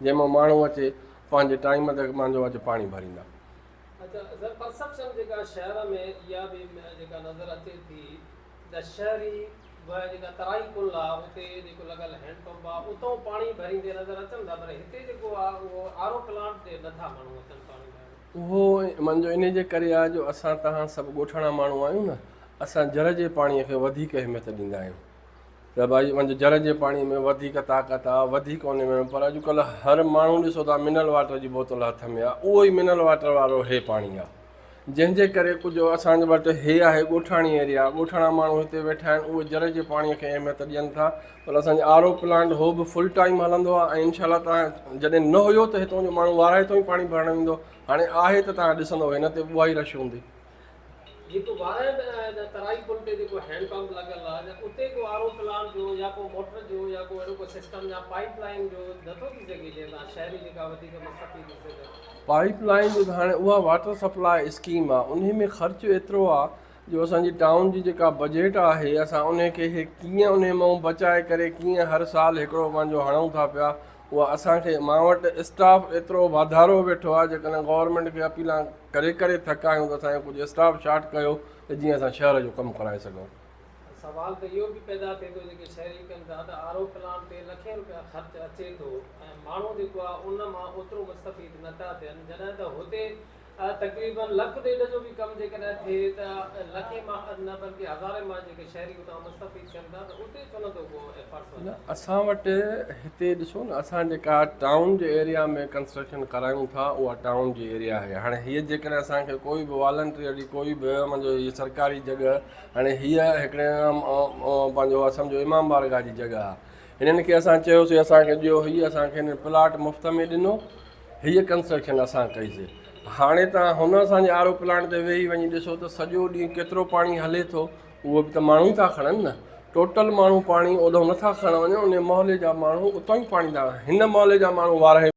जंहिंमें माण्हू अचे पंहिंजे टाइम ते मुंहिंजो अचे पाणी भरींदा। अच्छा सर, परसेप्शन जेका शहर में इहा बि जेका नज़र अचे थी त शहरी जेका तराई पुल आहे उते जेको लॻल हैंडपंप आहे उतां पाणी भरींदे नज़र अचनि था, पर हिते जेको आहे उहो आरो प्लांट ते नथा माण्हू अचनि पाणी भरण। उहो मुंहिंजो इन जे करे आहे जो असां तव्हां सभु ॻोठाणा माण्हू आहियूं न, असां जर जे पाणीअ खे वधीक अहमियत ॾींदा आहियूं त भई मुंहिंजो जर जे पाणीअ में वधीक ताक़त आहे, वधीक उन में। पर अॼुकल्ह हर माण्हू ॾिसो था मिनरल वाटर जी बोतल हथ में आहे, उहो ई मिनरल वाटर वारो हे पाणी आहे, जंहिंजे करे कुझु असांजे वटि हे आहे ॻोठाणी एरिया, ॻोठाणा माण्हू हिते वेठा आहिनि, उहे जर जे पाणीअ खे अहमियत ॾियनि था। पर असांजो आर ओ प्लांट हो बि फुल टाइम हलंदो आहे ऐं इनशा तव्हां जॾहिं न हुयो त हितां जो माण्हू वाराए थो ई पाणी भरणु ईंदो, हाणे आहे त तव्हां ॾिसंदो हिन ते उहा ई रश हूंदी। जेको वाराए तराई पुल ते जेको हैंडपंप लॻल आहे उते को आरो प्लांट जो या को मोटर जो या को अहिड़ो को सिस्टम या पाइप लाइन जो नथो थी सघे जंहिं सां शहरी जेका वधीक मुस्तफ़ी थी सघे। पाइप लाइन जो त हाणे उहा वाटर सप्लाई स्कीम आहे, उन में ख़र्चु एतिरो आहे जो असांजी टाउन जी जेका बजट आहे असां उन खे कीअं उन मां बचाए करे कीअं हर साल हिकिड़ो पंहिंजो हणूं था पिया, उहा असांखे मां वटि स्टाफ एतिरो वाधारो वेठो आहे, जेकॾहिं गवर्नमेंट खे अपीलां करे करे थका आहियूं त असांजो कुझु स्टाफ शार्ट कयो त जीअं असां शहर जो कमु कराए सघूं। सवाल त इहो बि पैदा थिए थो जेके शहरी कनि था त आरो प्लांट ते लखे रुपया ख़र्च अचे थो ऐं माण्हू जेको आहे उन मां ओतिरो मुस्तफ़ीद नथा थियनि, जॾहिं त हुते तक़रीबन लख ॾेढ जो बि कमु जेकॾहिं थिए त लखे मां न बल्कि हज़ारे मां जेके शहरी उतां मुस्तफ़ीद थियनि था त उते छो नथो को एफर्ट्स न असां वटि हिते ॾिसो न, असां जेका टाउन जे एरिया में कंस्ट्रक्शन करायूं था उहा टाउन जी एरिया आहे। हाणे हीअ जेकॾहिं असांखे कोई बि वॉलंटियरली कोई बि मुंहिंजो हीअ सरकारी जॻह, हाणे हीअ हिकिड़े पंहिंजो सम्झो इमाम बारगाह जी जॻह आहे, हिननि खे असां चयोसीं असांखे ॾियो, हीअ असांखे हिन प्लाट मुफ़्त में ॾिनो, हीअ कंस्ट्रक्शन असां कईसीं। हाणे तव्हां हुन असांजे आर ओ प्लांट ते वेही वञी ॾिसो त सॼो ॾींहुं केतिरो पाणी हले थो, उहो बि त माण्हू था खणनि न, टोटल माण्हू पाणी ओॾो नथा खणण वञनि, उन मोहल्ले जा माण्हू उतां ई पाणी था, हिन मोहल्ले जा माण्हू वाराए